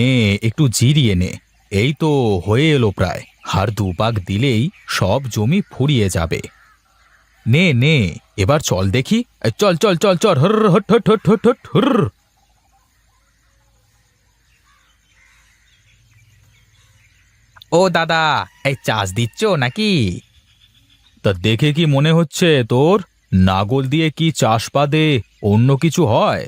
নে একটু জিরিয়ে নে। এই তো হয়ে এলো প্রায়। আর দুপাক দিলেই সব জমি ফুরিয়ে যাবে। নে নে, এবার চল দেখি। চল চল চল চল, হর হট হট হট হট হট হুর। ও দাদা, এই চাষ দিচ্ছ নাকি? তা দেখে কি মনে হচ্ছে তোর? নাগল দিয়ে কি চাষ বাদে অন্য কিছু হয়?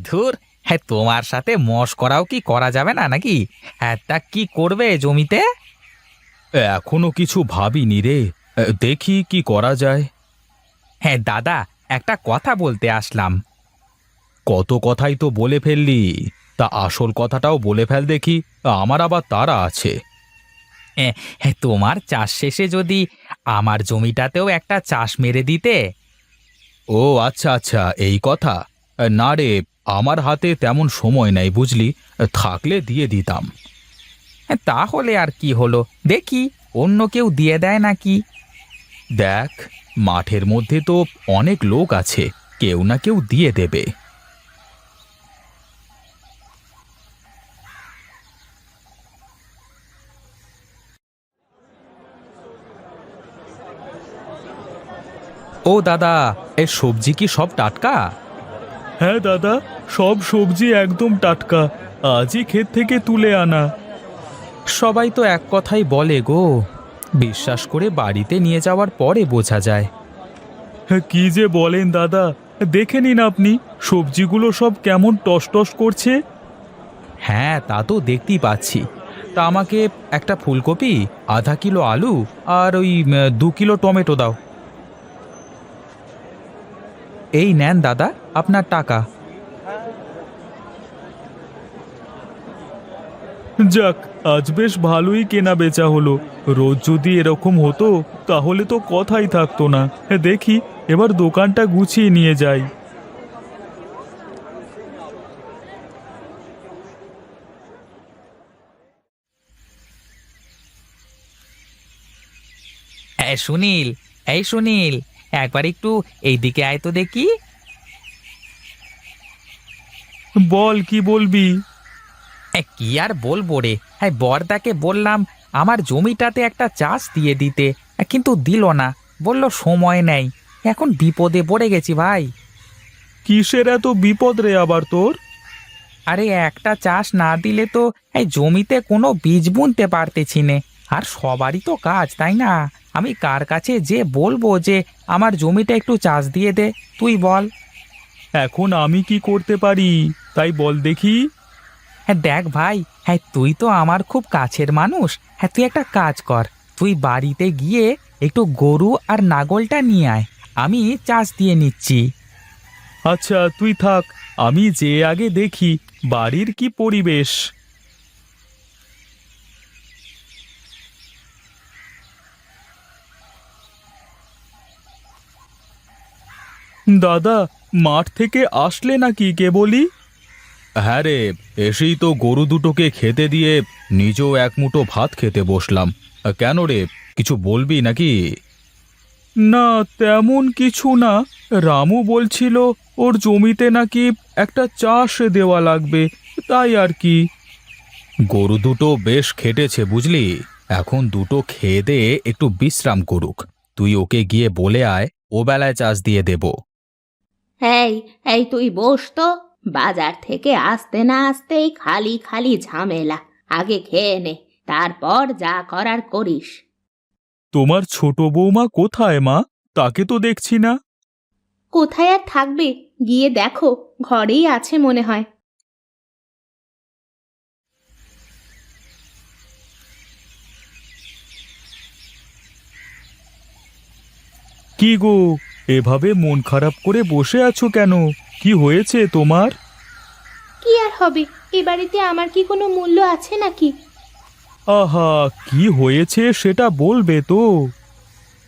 ধুর, হ্যাঁ তোমার সাথে মশকরাও কি করা যাবে না নাকি? হ্যাঁ তা কি করবে জমিতে? এখনো কিছু ভাবিনি রে। দেখি কি করা যায়। হ্যাঁ দাদা, একটা কথা বলতে আসলাম। কত কথাই তো বলে ফেললি, তা আসল কথাটাও বলে ফেল দেখি। আমার আবার তাড়া আছে। হ্যাঁ, তোমার চাষ শেষে যদি আমার জমিটাতেও একটা চাষ মেরে দিতে। ও আচ্ছা আচ্ছা, এই কথা। না রে, আমার হাতে তেমন সময় নেই বুঝলি। থাকলে দিয়ে দিতাম। তাহলে আর কি হলো, দেখি অন্য কেউ দিয়ে দেয় নাকি। দেখ, মাঠের মধ্যে তো অনেক লোক আছে, কেউ না কেউ দিয়ে দেবে। ও দাদা, এ সবজি কি সব টাটকা? হ্যাঁ দাদা, সব সবজি একদম টাটকা, আজই ক্ষেত থেকে তুলে আনা। সবাই তো এক কথাই বলে গো, বিশ্বাস করে বাড়িতে নিয়ে যাওয়ার পরে বোঝা যায়। হ্যাঁ, কি যে বলেন দাদা, দেখে নিন আপনি, সবজিগুলো সব কেমন টসটস করছে। হ্যাঁ তা তো দেখতেই পাচ্ছি। তা আমাকে একটা ফুলকপি, আধা কিলো আলু আর ওই 2 কিলো টমেটো দাও। এই নেন দাদা আপনার টাকা। যাক, আজ বেশ ভালোই কেনা বেচা হলো। রোজ যদি এরকম হতো তাহলে তো কথাই থাকতো না। দেখি এবার দোকানটা গুছিয়ে নিয়ে যাই। সুনীল, এই সুনীল, একবার একটু এইদিকে আয় তো দেখি। বল, কি বলবি? কি আর বলবো রে, হ্যাঁ বরদাকে বললাম আমার জমিটাতে একটা চাষ দিয়ে দিতে, কিন্তু দিল না, বলল সময় নেই। এখন বিপদে পড়ে গেছি ভাই। কিসের এত বিপদ রে আবার তোর? আরে একটা চাষ না দিলে তো এই জমিতে কোনো বীজ বুনতে পারতেছি নে। আর সবারই তো কাজ, তাই না? আমি কার কাছে যে বলবো যে আমার জমিটা একটু চাষ দিয়ে দে, তুই বল। এখন আমি কি করতে পারি তাই বল দেখি। হ্যাঁ দেখ ভাই, হ্যাঁ তুই তো আমার খুব কাছের মানুষ। হ্যাঁ তুই একটা কাজ কর, তুই বাড়িতে গিয়ে একটু গরু আর নাগলটা নিয়ে আয়, আমি চাষ দিয়ে নিচ্ছি। আচ্ছা তুই থাক, আমি যে আগে দেখি বাড়ির কি পরিবেশ। দাদা, মাঠ থেকে আসলে নাকি কেবলই? হ্যাঁ রে, এসেই তো গরু দুটোকে খেতে দিয়ে নিজেও এক মুঠো ভাত খেতে বসলাম। কেন রে, কিছু বলবি নাকি? না, তেমন কিছু না। রামু বলছিল ওর জমিতে নাকি একটা চাষ দেওয়া লাগবে, তাই আর কি। গরু দুটো বেশ খেটেছে বুঝলি, এখন দুটো খেয়ে দে একটু বিশ্রাম করুক। তুই ওকে গিয়ে বলে আয় ও বেলায় চাষ দিয়ে দেব। এই এই তুই বস তো। বাজার থেকে আসতে না আসতেই খালি খালি ঝামেলা। আগে খেয়ে নে, তারপর যা করার করিস। তোমার ছোট বৌমা কোথায় মা? তাকে তো দেখছি না। কোথায় আর থাকবে, গিয়ে দেখো, ঘরেই আছে মনে হয়। কি গো, এভাবে মন খারাপ করে বসে আছো কেন? কি হয়েছে তোমার? কি আর হবে, এ বাড়িতে আমার কি কোনো মূল্য আছে নাকি? আহা, কি হয়েছে সেটা বলবে তো।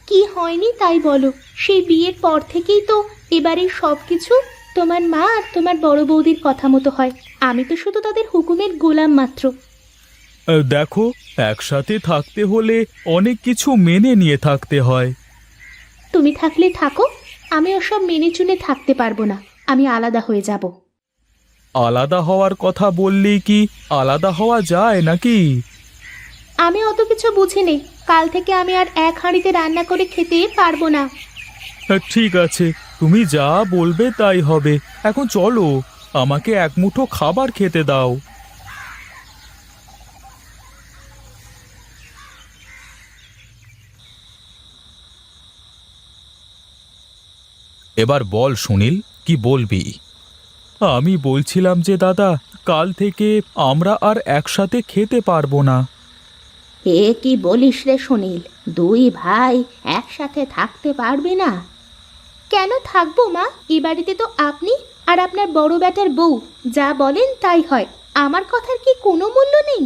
কি হয়নি তাই বলো, সেই বিয়ের পর থেকেই তো এবারে সব কিছু তোমার মা আর তোমার বড় বৌদির কথা মতো হয়। আমি তো শুধু তাদের হুকুমের গোলাম মাত্র। দেখো, একসাথে থাকতে হলে অনেক কিছু মেনে নিয়ে থাকতে হয়। তুমি থাকলে থাকো, আমি ওসব মেনে চুনে থাকতে পারবো না। আমি আলাদা হয়ে যাব। আলাদা হওয়ার কথা বললেই কি আলাদা হওয়া যায় নাকি? আমি অত কিছু বুঝিনি। কাল থেকে আমি আর এক হাঁড়িতে রান্না করে খেতে পারবো না। ঠিক আছে, তুমি যা বলবে তাই হবে। এখন চলো, আমাকে এক মুঠো খাবার খেতে দাও। এবার বল সুনীল, কি বলবি? আমি বলছিলাম যে দাদা, কাল থেকে আমরা আর একসাথে খেতে পারবো না। এ কি বলিস রে সুনীল? দুই ভাই একসাথে থাকতে পারবে না? কেন থাকবো মা? এ বাড়িতে তো আপনি আর আপনার বড় বেটার বউ যা বলেন তাই হয়। আমার কথার কি কোনো মূল্য নেই?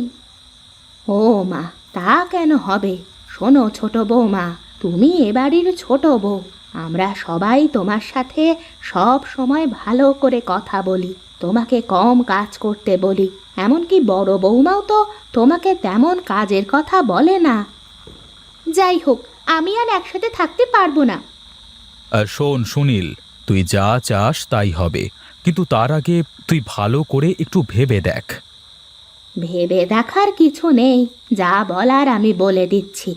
ও মা, তা কেন হবে? শোনো ছোট বৌমা, তুমি এ বাড়ির ছোট বউ। আমরা সবাই তোমার সাথে সব সময় ভালো করে কথা বলি, তোমাকে কম কাজ করতে বলি। এমনকি বড় বৌমাও তো তোমাকে তেমন কাজের কথা বলে না। যাই হোক, আমি আর একসাথে থাকতে পারবো না। শোন সুনীল, তুই যা চাস তাই হবে, কিন্তু তার আগে তুই ভালো করে একটু ভেবে দেখ। ভেবে দেখার কিছু নেই, যা বলার আমি বলে দিচ্ছি।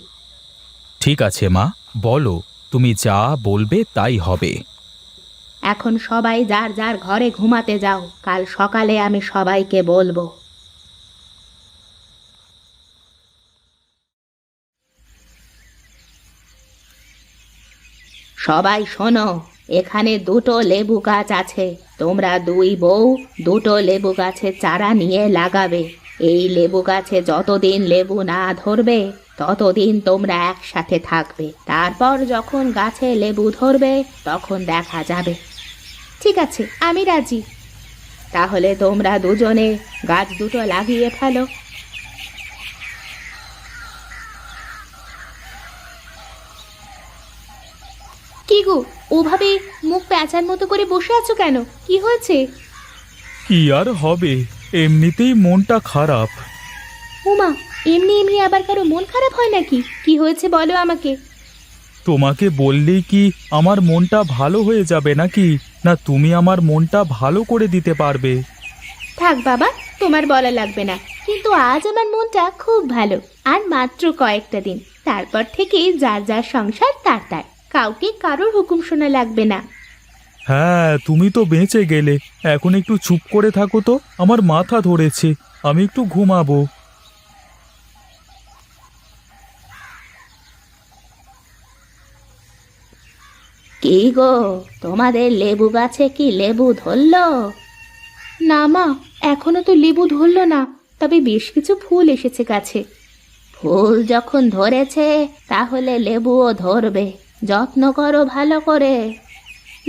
ঠিক আছে মা, বলো, তুমি যা বলবে তাই হবে। এখন সবাই যার যার ঘরে ঘুমাতে যাও, কাল সকালে আমি সবাইকে বলবো। সবাই শোনো, এখানে দুটো লেবু গাছ আছে। তোমরা দুই বউ দুটো লেবু গাছের চারা নিয়ে লাগাবে। এই লেবু গাছে যতদিন লেবু না ধরবে ততদিন তোমরা একসাথে থাকবে। তারপর যখন গাছে লেবু ধরবে তখন দেখা যাবে। ঠিক আছে, আমি রাজি। তাহলে তোমরা দুজনে গাছ দুটো লাগিয়ে ফেলো। কি গো, ওভাবে মুখ প্যাঁচার মতো করে বসে আছো কেন? কি হয়েছে? কি আর হবে, এমনিতেই মনটা খারাপ। উমা, এমনি এমনি আবার কারো মন খারাপ হয় নাকি? কি হয়েছে বলো আমাকে। তোমাকে বললেই কি আমার মনটা ভালো হয়ে যাবে নাকি? না তুমি আমার মনটা ভালো করে দিতে পারবে? থাক বাবা, তোমার বলা লাগবে না। কিন্তু আজ আমার মনটা খুব ভালো। আর মাত্র কয়েকটা দিন, তারপর থেকে যার যার সংসার তার তার, কাউকে কারোর হুকুম শোনা লাগবে না। হ্যাঁ, তুমি তো বেঁচে গেলে। এখন একটু চুপ করে থাকো তো, আমার মাথা ধরেছে, আমি একটু ঘুমাবো। কি গো, তোমাদের লেবু গাছে কি লেবু ধরলো? না মা, এখনো তো লেবু ধরলো না, তবে বেশ কিছু ফুল এসেছে গাছে। ফুল যখন ধরেছে তাহলে লেবুও ধরবে। যত্ন করো ভালো করে।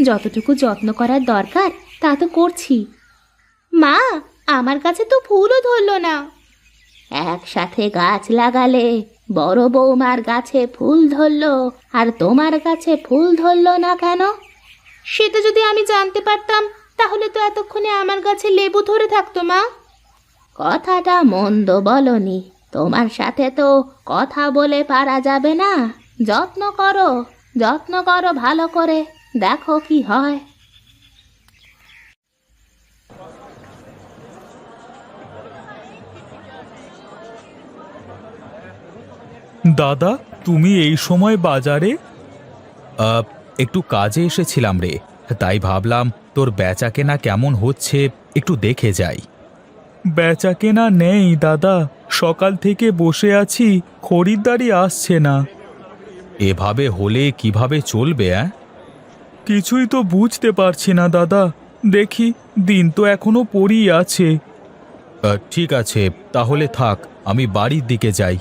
যতটুকু যত্ন করার দরকার তা তো করছি। মা, আমার কাছে তো ফুলও ধরলো না। একসাথে গাছ লাগালে বড় বৌমার গাছে ফুল ধরলো, আর তোমার গাছে ফুল ধরলো না কেন? সেটা যদি আমি জানতে পারতাম তাহলে তো এতক্ষণে আমার গাছে লেবু ধরে থাকতো মা। কথাটা মন্দ বলনি, তোমার সাথে তো কথা বলে পারা যাবে না। যত্ন করো, যত্ন করো ভালো করে, দেখো কি হয়। দাদা, তুমি এই সময় বাজারে? একটু কাজে এসেছিলাম রে, তাই ভাবলাম তোর বেচাকেনা কেমন হচ্ছে একটু দেখে যাই। বেচাকেনা নেই দাদা, সকাল থেকে বসে আছি, খরিদ্দারি আসছে না। এভাবে হলে কিভাবে চলবে? কিছুই তো বুঝতে পারছি না দাদা। দেখি, দিন তো এখনো পড়েই আছে। ঠিক আছে, তাহলে থাক, আমি বাড়ির দিকে যাই।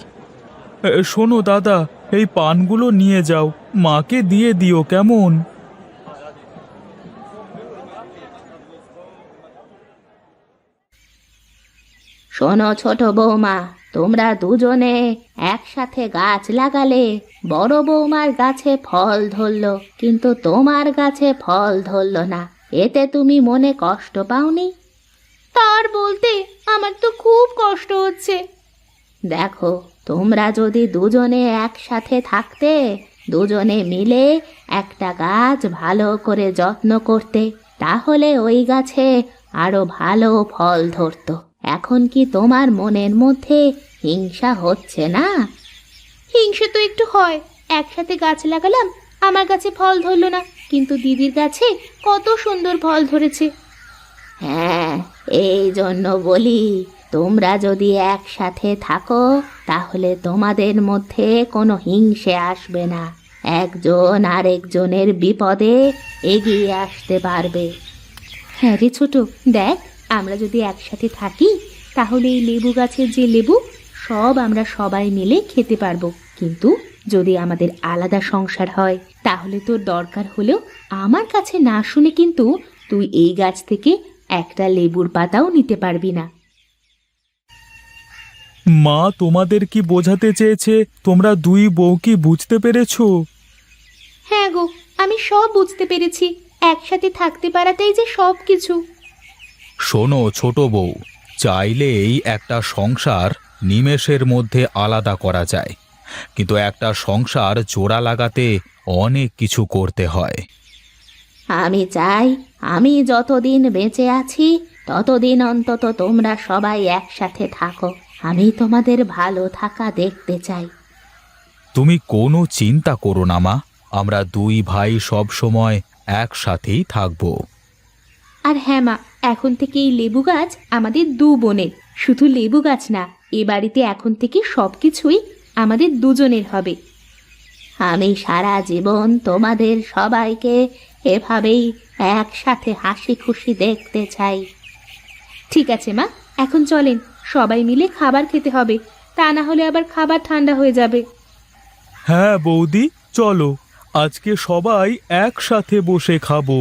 শোনো দাদা, এই পানগুলো নিয়ে যাও, মাকে দিয়ে দিও কেমন? শোনো ছোট বৌমা, তোমরা দুজনে একসাথে গাছ লাগালে বড় বৌমার গাছে ফল ধরলো, কিন্তু তোমার গাছে ফল ধরলো না। এতে তুমি মনে কষ্ট পাওনি? তার বলতে আমার তো খুব কষ্ট হচ্ছে। দেখো, তোমরা যদি দুজনে একসাথে থাকতে, দুজনে মিলে একটা গাছ ভালো করে যত্ন করতে, তাহলে ওই গাছে আরো ভালো ফল ধরতো। এখন কি তোমার মনের মধ্যে হিংসা হচ্ছে না? হিংসে তো একটু হয়। একসাথে গাছ লাগালাম, আমার গাছে ফল ধরলো না, কিন্তু দিদির গাছে কত সুন্দর ফল ধরেছে। হ্যাঁ, এই জন্য বলি, তোমরা যদি একসাথে থাকো তাহলে তোমাদের মধ্যে কোনো হিংসে আসবে না। একজন আরেকজনের বিপদে এগিয়ে আসতে পারবে। হ্যাঁ রে ছোট, দেখ, আমরা যদি একসাথে থাকি তাহলে এই লেবু গাছের যে লেবু সব আমরা সবাই মিলে খেতে পারবো। কিন্তু যদি আমাদের আলাদা সংসার হয় তাহলে তোর দরকার হলেও আমার কাছে না শুনে কিন্তু তুই এই গাছ থেকে একটা লেবুর পাতাও নিতে পারবি না। মা তোমাদের কি বোঝাতে চেয়েছে তোমরা দুই বউ কি বুঝতে পেরেছো? হ্যাঁ গো, আমি সব বুঝতে পেরেছি। একসাথে থাকতে পারাটাই যে সব কিছু। শোনো ছোট বউ, চাইলেই একটা সংসার নিমেষের মধ্যে আলাদা করা যায়, কিন্তু একটা সংসার জোড়া লাগাতে অনেক কিছু করতে হয়। আমি চাই আমি যতদিন বেঁচে আছি ততদিন অন্তত তোমরা সবাই একসাথে থাকো। আমি তোমাদের ভালো থাকা দেখতে চাই। তুমি কোনো চিন্তা করো না মা, আমরা দুই ভাই সব সময় একসাথেই থাকবো। আর হ্যাঁ মা, এখন থেকে এই লেবু গাছ আমাদের দু বোনের। শুধু লেবু গাছ না, এ বাড়িতে এখন থেকে সবকিছুই আমাদের দুজনের হবে। আমি সারা জীবন তোমাদের সবাইকে এভাবেই একসাথে হাসি খুশি দেখতে চাই। ঠিক আছে মা, এখন চলেন, সবাই মিলে খাবার খেতে হবে, তা না হলে আবার খাবার ঠান্ডা হয়ে যাবে। হ্যাঁ বৌদি, চলো আজকে সবাই একসাথে বসে খাবো।